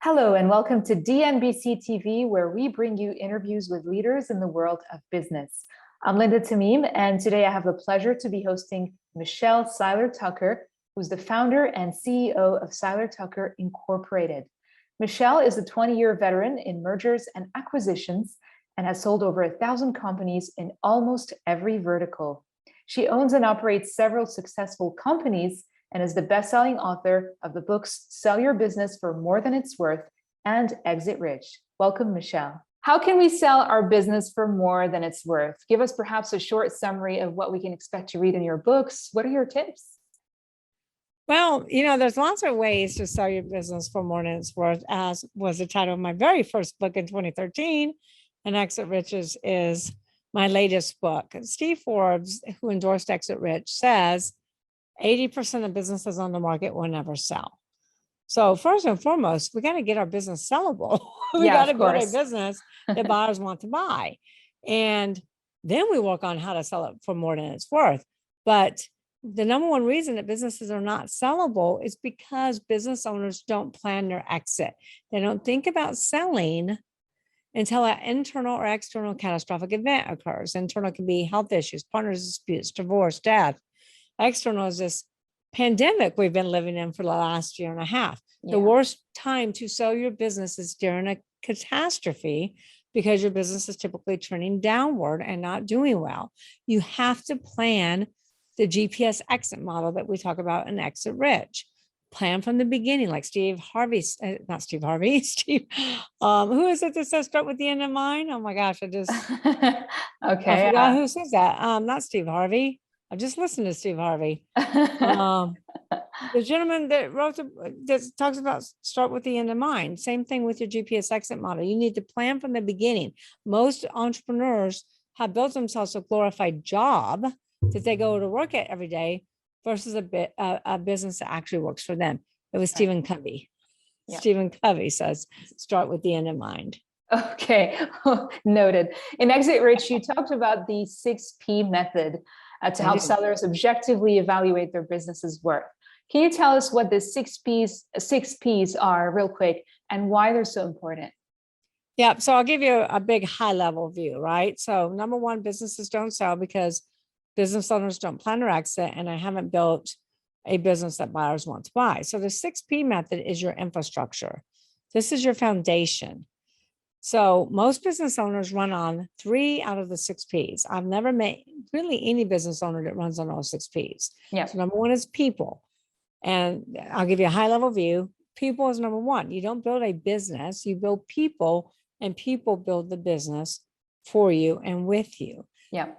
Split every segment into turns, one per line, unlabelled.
Hello, and welcome to DNBC TV, where we bring you interviews with leaders in the world of business. I'm Linda Tamim, and today I have the pleasure to be hosting Michelle Seiler Tucker, who's the founder and CEO of Seiler Tucker Incorporated. Michelle is a 20-year veteran in mergers and acquisitions and has sold over 1,000 companies in almost every vertical. She owns and operates several successful companies and is the best-selling author of the books Sell Your Business for More Than It's Worth and Exit Rich. Welcome, Michelle. How can we sell our business for more than it's worth? Give us perhaps a short summary of what we can expect to read in your books. What are your tips?
Well, there's lots of ways to sell your business for more than it's worth, as was the title of my very first book in 2013. And Exit Rich is my latest book. Steve Forbes, who endorsed Exit Rich, says 80% of businesses on the market will never sell. So first and foremost, we got to get our business sellable. We got to build a business that buyers want to buy. And then we work on how to sell it for more than it's worth. But the number one reason that businesses are not sellable is because business owners don't plan their exit. They don't think about selling until an internal or external catastrophic event occurs. Internal can be health issues, partners disputes, divorce, death. External is this pandemic we've been living in for the last year and a half. Yeah. The worst time to sell your business is during a catastrophe because your business is typically trending downward and not doing well. You have to plan the GPS exit model that we talk about in Exit Rich. Plan from the beginning, like Steve Harvey, not Steve Harvey, Steve, who is it that says start with the end in mind? Oh my gosh, I forgot who says that. Not Steve Harvey. I just listened to Steve Harvey. The gentleman that that talks about start with the end in mind. Same thing with your GPS exit model. You need to plan from the beginning. Most entrepreneurs have built themselves a glorified job that they go to work at every day versus a business that actually works for them. It was Stephen Covey. Yeah. Stephen Covey says, start with the end in mind.
Okay, noted. In Exit Rich, you talked about the 6P method to help sellers objectively evaluate their business's worth. Can you tell us what the six P's are real quick and why they're so important?
Yeah, so I'll give you a big high level view, right? So number one, businesses don't sell because business owners don't plan their exit, and I haven't built a business that buyers want to buy. So the 6P method is your infrastructure. This is your foundation. So most business owners run on 3 out of the 6 Ps. I've never met really any business owner that runs on all 6 Ps. Yeah. So number one is people. And I'll give you a high level view. People is number one. You don't build a business, you build people, and people build the business for you and with you. Yeah.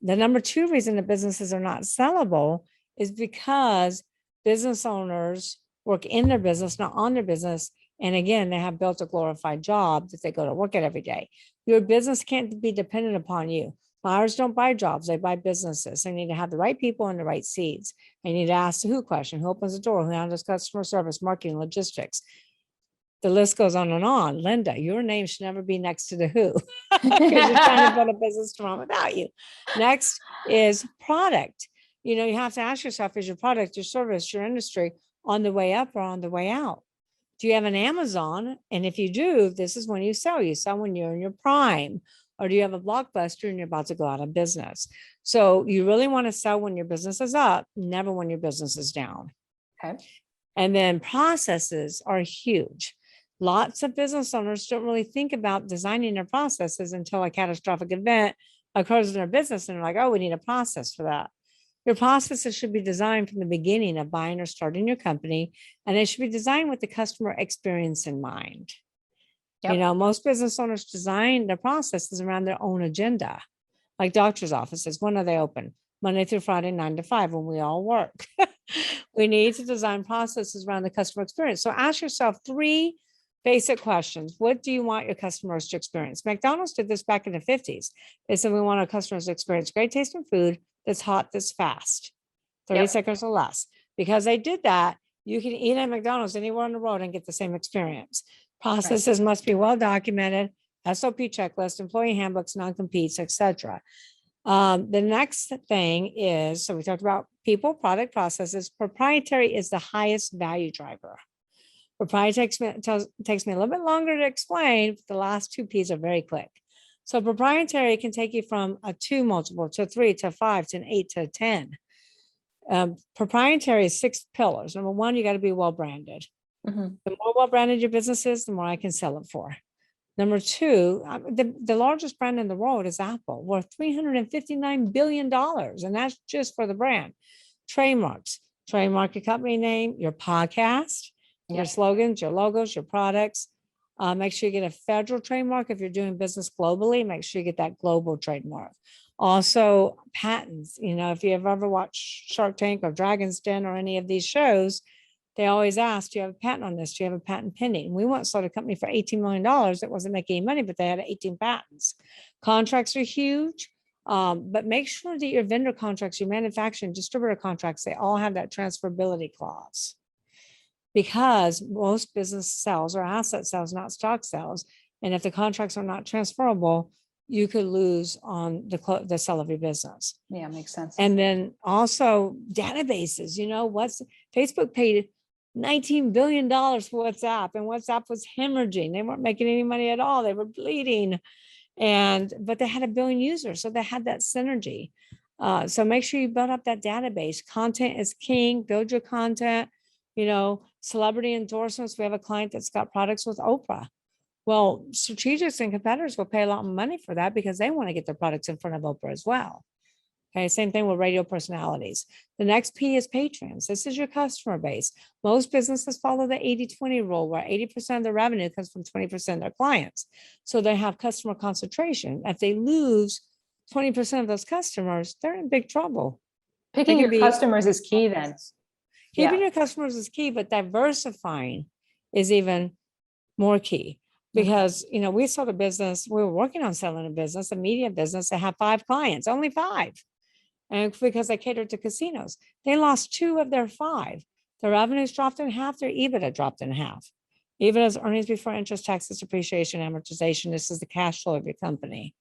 The number 2 reason that businesses are not sellable is because business owners work in their business, not on their business. And again, they have built a glorified job that they go to work at every day. Your business can't be dependent upon you. Buyers don't buy jobs, they buy businesses. They need to have the right people in the right seats. They need to ask the who question, who opens the door, who handles customer service, marketing, logistics. The list goes on and on. Linda, your name should never be next to the who because you're trying to build a business to run without you. Next is product. You have to ask yourself, is your product, your service, your industry on the way up or on the way out? Do you have an Amazon? And if you do, this is when you sell. You sell when you're in your prime. Or do you have a Blockbuster and you're about to go out of business? So you really want to sell when your business is up, never when your business is down. Okay. And then processes are huge. Lots of business owners don't really think about designing their processes until a catastrophic event occurs in their business. And they're like, oh, we need a process for that. Your processes should be designed from the beginning of buying or starting your company, and they should be designed with the customer experience in mind. Yep. Most business owners design their processes around their own agenda, like doctor's offices. When are they open? Monday through Friday, 9 to 5, when we all work. We need to design processes around the customer experience. So ask yourself 3 basic questions. What do you want your customers to experience? McDonald's did this back in the 50s. They said, we want our customers to experience great tasting food that's hot, that's fast, 30 seconds or less. Because they did that, you can eat at McDonald's anywhere on the road and get the same experience. Processes must be well documented, SOP checklist, employee handbooks, non-competes, etc. The next thing is, so we talked about people, product, processes. Proprietary is the highest value driver. Proprietary takes me a little bit longer to explain. But the last two P's are very quick. So proprietary can take you from a 2 multiple to 3 to 5 to an 8 to 10. Proprietary is 6 pillars. Number one, you got to be well branded.
Mhm.
The more well branded your business is, the more I can sell it for. Number two, the largest brand in the world is Apple, worth $359 billion. And that's just for the brand. Trademarks, trademark your company name, your podcast, your slogans, your logos, your products. Make sure you get a federal trademark. If you're doing business globally, make sure you get that global trademark. Also, patents. You know, if you've ever watched Shark Tank or Dragon's Den or any of these shows, they always ask, do you have a patent on this? Do you have a patent pending? We once sold a company for $18 million that wasn't making any money, but they had 18 patents. Contracts are huge, but make sure that your vendor contracts, your manufacturing distributor contracts, they all have that transferability clause. Because most business sales are asset sales, not stock sales. And if the contracts are not transferable, you could lose on the sale of your business.
Yeah, makes sense.
And then also databases, you know, Facebook paid $19 billion for WhatsApp, and WhatsApp was hemorrhaging. They weren't making any money at all. They were bleeding. But they had 1 billion users. So they had that synergy. So make sure you build up that database. Content is king. Build your content. You know, celebrity endorsements. We have a client that's got products with Oprah. Well, strategics and competitors will pay a lot of money for that because they want to get their products in front of Oprah as well. Okay, same thing with radio personalities. The next P is patrons. This is your customer base. Most businesses follow the 80-20 rule, where 80% of their revenue comes from 20% of their clients. So they have customer concentration. If they lose 20% of those customers, they're in big trouble.
Picking your customers is key then.
Keeping your customers is key, but diversifying is even more key. Because, you know, we sold a business, we were working on selling a business, a media business that had 5 clients, only 5. And because they catered to casinos, they lost 2 of their 5. Their revenues dropped in half, their EBITDA dropped in half. EBITDA is earnings before interest, taxes, depreciation, amortization. This is the cash flow of your company.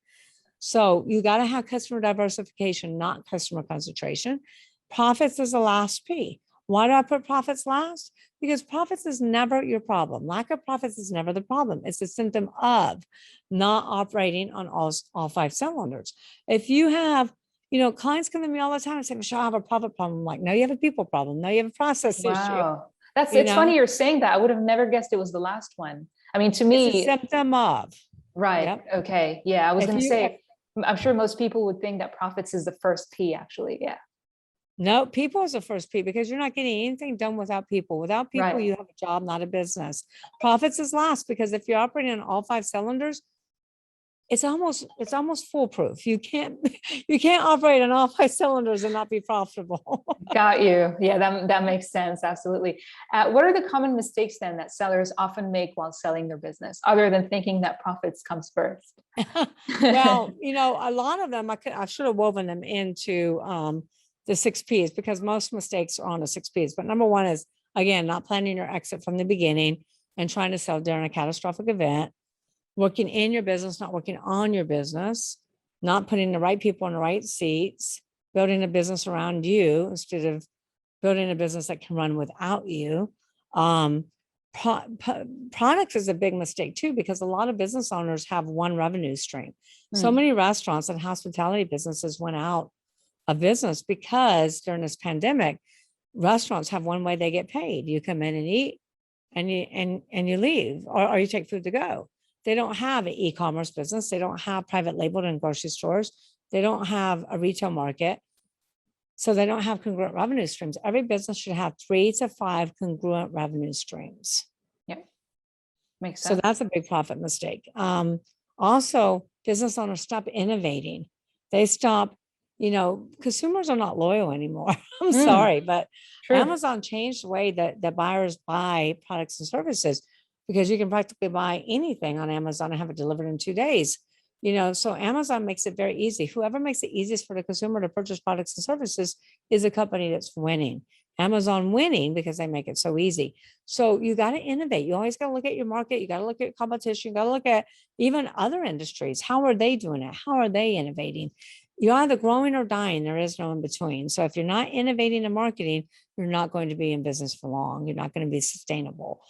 So you got to have customer diversification, not customer concentration. Profits is the last P. Why do I put profits last? Because profits is never your problem. Lack of profits is never the problem. It's a symptom of not operating on all 5 cylinders. If you have, you know, clients come to me all the time and say, Michelle, I have a profit problem. I'm like, no, you have a people problem. No, you have a process issue.
Wow. It's funny you're saying that. I would have never guessed it was the last one. I mean, to me,
it's a symptom of.
Right.
Yep.
Okay. Yeah. I was going to say, I'm sure most people would think that profits is the first P actually. Yeah.
No, people is the first P, because you're not getting anything done without people. Without people, you have a job, not a business. Profits is last, because if you're operating on all 5 cylinders, it's almost foolproof. You can't operate on all 5 cylinders and not be profitable.
Got you. Yeah, that makes sense. Absolutely. What are the common mistakes then that sellers often make while selling their business, other than thinking that profits comes first?
Well, you know, a lot of them, I should have woven them into the 6 Ps, because most mistakes are on the 6 Ps. But number 1 is, again, not planning your exit from the beginning and trying to sell during a catastrophic event, working in your business, not working on your business, not putting the right people in the right seats, building a business around you instead of building a business that can run without you. Products is a big mistake too, because a lot of business owners have one revenue stream. So many restaurants and hospitality businesses went out of business because during this pandemic, restaurants have one way they get paid. You come in and eat and you leave, or you take food to go. They don't have an e-commerce business. They don't have private labeled in grocery stores. They don't have a retail market. So they don't have congruent revenue streams. Every business should have 3 to 5 congruent revenue streams.
Yeah, makes sense.
So that's a big profit mistake. Also, business owners stop innovating. They stop, you know, consumers are not loyal anymore. I'm sorry, but Amazon changed the way that buyers buy products and services, because you can practically buy anything on Amazon and have it delivered in 2 days. You know, so Amazon makes it very easy. Whoever makes it easiest for the consumer to purchase products and services is a company that's winning. Amazon winning because they make it so easy. So you got to innovate. You always got to look at your market. You got to look at competition. You got to look at even other industries. How are they doing it? How are they innovating? You're either growing or dying. There is no in between. So if you're not innovating in marketing, you're not going to be in business for long. You're not going to be sustainable.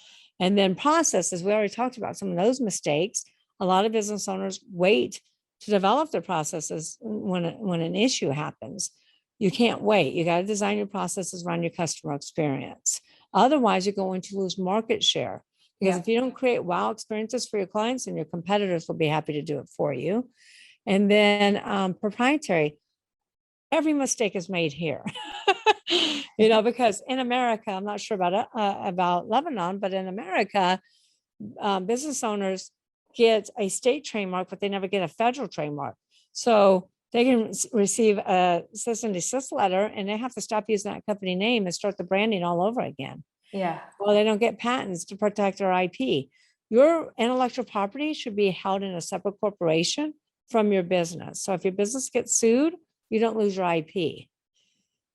And then processes, we already talked about some of those mistakes. A lot of business owners wait to develop their processes when an issue happens. You can't wait. You got to design your processes around your customer experience. Otherwise, you're going to lose market share. Because if you don't create wow experiences for your clients, and your competitors will be happy to do it for you. And then proprietary, every mistake is made here. Because in America, I'm not sure about Lebanon, but in America, business owners get a state trademark, but they never get a federal trademark. So they can receive a cease and desist letter, and they have to stop using that company name and start the branding all over again.
Yeah.
Well, they don't get patents to protect their IP. Your intellectual property should be held in a separate corporation from your business. So if your business gets sued, you don't lose your IP.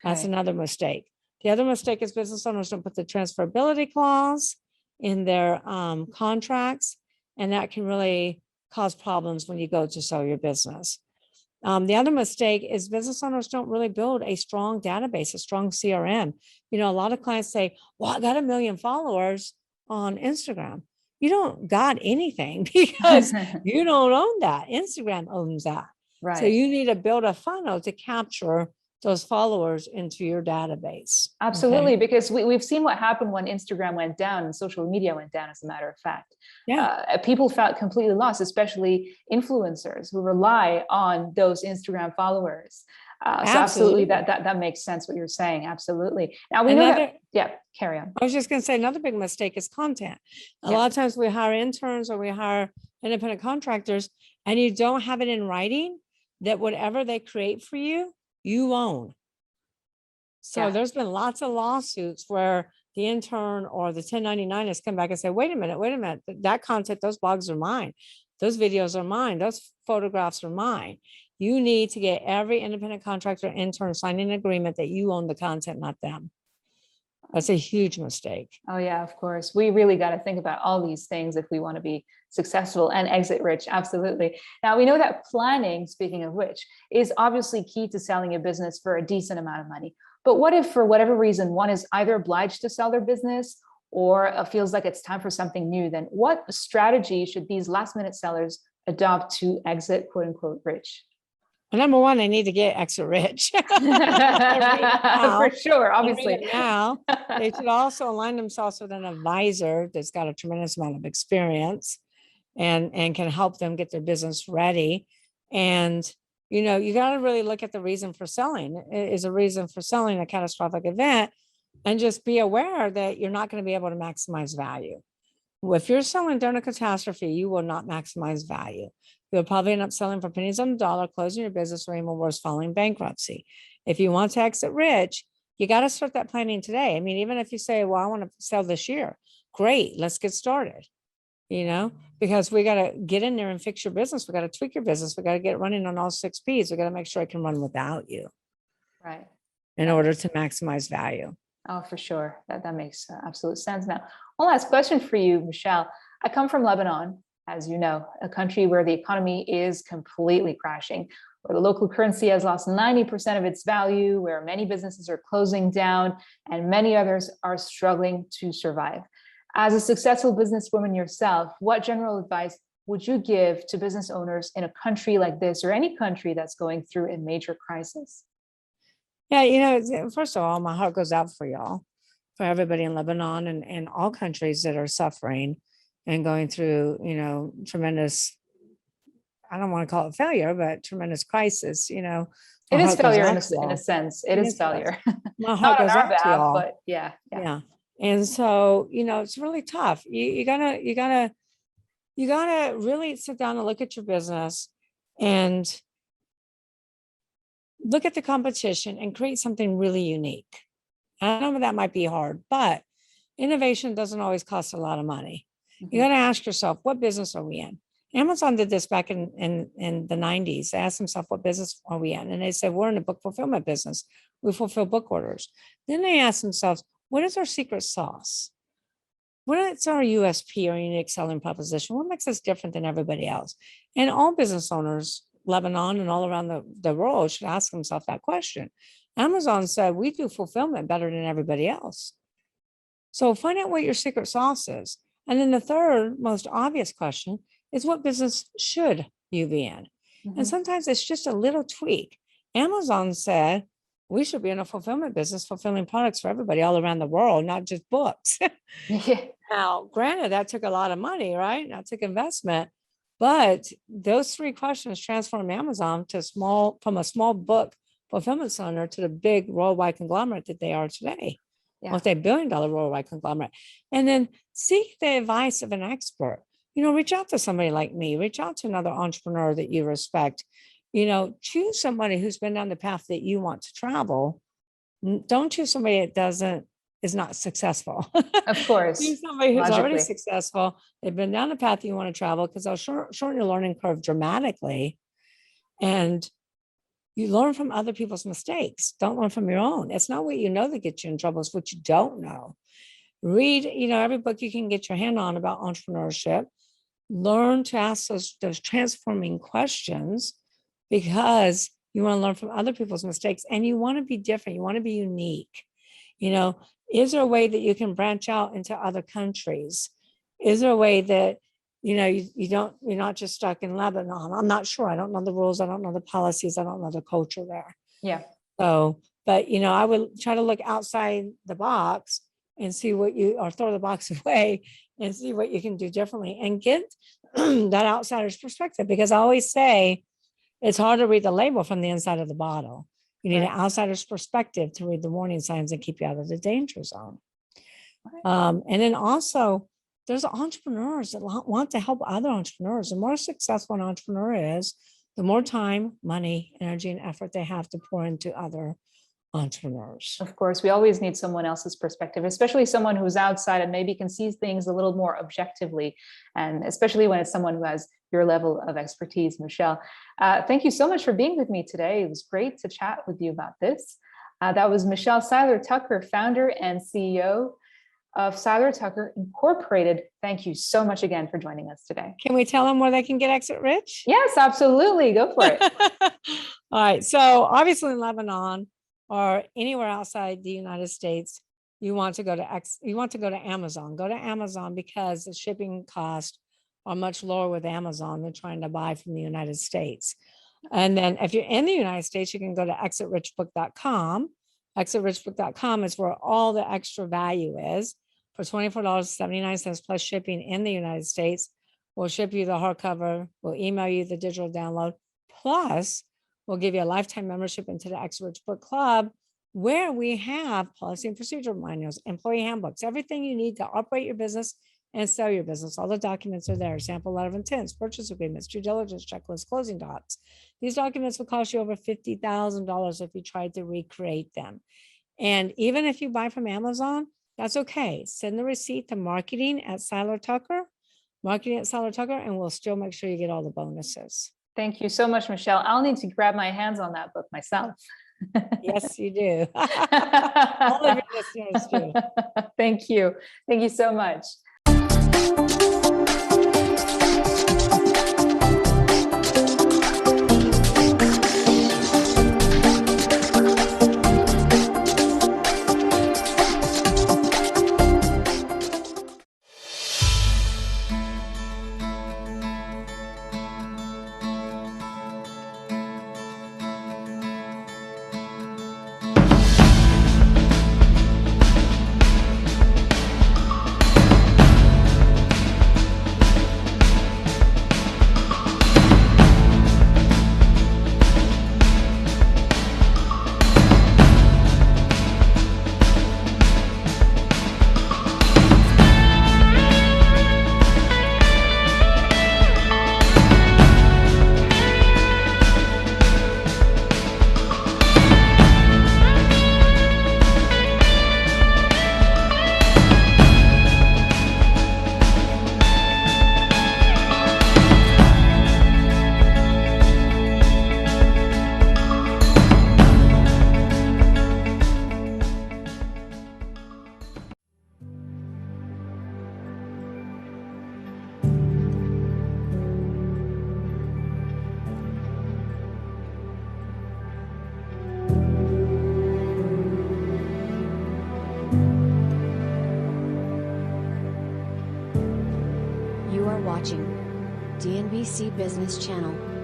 That's another mistake. The other mistake is business owners don't put the transferability clause in their contracts, and that can really cause problems when you go to sell your business. The other mistake is business owners don't really build a strong database, a strong CRM. A lot of clients say, well, I got 1 million followers on Instagram. You don't got anything because you don't own that. Instagram owns that.
Right.
So you need to build a funnel to capture those followers into your database.
Absolutely, because we've seen what happened when Instagram went down and social media went down, as a matter of fact. People felt completely lost, especially influencers who rely on those Instagram followers. So absolutely, that makes sense what you're saying. Absolutely. Now we know that, carry on.
I was just going to say another big mistake is content. A lot of times we hire interns or we hire independent contractors, and you don't have it in writing that whatever they create for you, you own. So there's been lots of lawsuits where the intern or the 1099 has come back and say, wait a minute, that content, those blogs are mine. Those videos are mine. Those photographs are mine. You need to get every independent contractor intern signing an agreement that you own the content, not them. That's a huge mistake.
Oh yeah, of course. We really got to think about all these things if we want to be successful and exit rich. Absolutely. Now we know that planning, speaking of which, is obviously key to selling a business for a decent amount of money. But what if for whatever reason, one is either obliged to sell their business or feels like it's time for something new? Then what strategy should these last minute sellers adopt to exit quote unquote rich?
Well, number one, they need to get exit rich.
For sure, obviously.
Now, they should also align themselves with an advisor that's got a tremendous amount of experience and can help them get their business ready. And, you got to really look at the reason for selling. Is a reason for selling a catastrophic event? And just be aware that you're not going to be able to maximize value. If you're selling during a catastrophe, you will not maximize value. You'll probably end up selling for pennies on the dollar, closing your business, or even worse, filing bankruptcy. If you want to exit rich, you got to start that planning today. I mean, even if you say, well, I want to sell this year, great, let's get started, because we got to get in there and fix your business. We got to tweak your business. We got to get it running on all 6 Ps. We got to make sure it can run without you.
Right.
In order to maximize value.
Oh, for sure. That makes absolute sense. Now, one last question for you, Michelle. I come from Lebanon, as you know, a country where the economy is completely crashing, where the local currency has lost 90% of its value, where many businesses are closing down, and many others are struggling to survive. As a successful businesswoman yourself, what general advice would you give to business owners in a country like this, or any country that's going through a major crisis?
Yeah, first of all, my heart goes out for y'all, for everybody in Lebanon and all countries that are suffering and going through, tremendous, I don't want to call it failure, but tremendous crisis,
It is failure in a sense. It is failure.
My heart goes out to y'all.
But yeah.
And so, it's really tough. You gotta really sit down and look at your business and look at the competition and create something really unique. I know that might be hard, but innovation doesn't always cost a lot of money. Mm-hmm. You got to ask yourself, what business are we in? Amazon did this back in the 90s. They asked themselves, what business are we in? And they said, we're in the book fulfillment business. We fulfill book orders. Then they asked themselves, what is our secret sauce? What's our USP or unique selling proposition? What makes us different than everybody else? And all business owners, Lebanon and all around the world, should ask themselves that question. Amazon said, we do fulfillment better than everybody else. So find out what your secret sauce is. And then the third most obvious question is, what business should you be in?
Mhm.
And sometimes it's just a little tweak. Amazon said we should be in a fulfillment business, fulfilling products for everybody all around the world, not just books.
Yeah.
Now, granted, that took a lot of money, right? That took investment. But those three questions transformed Amazon to from a small book fulfillment center to the big worldwide conglomerate that they are today.
Yeah.
Multi-billion-dollar worldwide conglomerate. And then seek the advice of an expert. Reach out to somebody like me, reach out to another entrepreneur that you respect. Choose somebody who's been down the path that you want to travel. Don't choose somebody that is not successful.
Of course.
Choose somebody who's already
Logically.
successful. They've been down the path you want to travel, because they'll shorten your learning curve dramatically. And you learn from other people's mistakes. Don't learn from your own. It's not what you know that gets you in trouble. It's what you don't know. Read, every book you can get your hand on about entrepreneurship. Learn to ask those transforming questions, because you want to learn from other people's mistakes, and you want to be different. You want to be unique. Is there a way that you can branch out into other countries? Is there a way that, you're not just stuck in Lebanon? I'm not sure. I don't know the rules. I don't know the policies. I don't know the culture there.
Yeah.
So, but, I would try to look outside the box and see or throw the box away and see what you can do differently and get that outsider's perspective. Because I always say it's hard to read the label from the inside of the bottle. You need an outsider's perspective to read the warning signs and keep you out of the danger zone. And then also, there's entrepreneurs that want to help other entrepreneurs. The more successful an entrepreneur is, the more time, money, energy, and effort they have to pour into other entrepreneurs.
Of course, we always need someone else's perspective, especially someone who's outside and maybe can see things a little more objectively, and especially when it's someone who has your level of expertise. Michelle, thank you so much for being with me today. It was great to chat with you about this. That was Michelle Seiler Tucker, founder and CEO of Seiler Tucker Incorporated. Thank you so much again for joining us today.
Can we tell them where they can get Exit Rich?
Yes, absolutely. Go for it.
All right. So obviously in Lebanon or anywhere outside the United States, you want to go to Amazon. Go to Amazon, because the shipping costs are much lower with Amazon than trying to buy from the United States. And then if you're in the United States, you can go to exitrichbook.com. Exitrichbook.com is where all the extra value is. For $24.79 plus shipping in the United States, we'll ship you the hardcover, we'll email you the digital download, plus we'll give you a lifetime membership into the Exit Rich Book Club, where we have policy and procedure manuals, employee handbooks, everything you need to operate your business and sell your business. All the documents are there: sample letter of intents, purchase agreements, due diligence checklists, closing docs. These documents will cost you over $50,000 if you tried to recreate them. And even if you buy from Amazon, that's okay. Send the receipt to marketing@Seiler Tucker, and we'll still make sure you get all the bonuses.
Thank you so much, Michelle. I'll need to grab my hands on that book myself.
Yes, you do. All of your listeners do.
Thank you. Thank you so much.
You are watching DNBC Business Channel.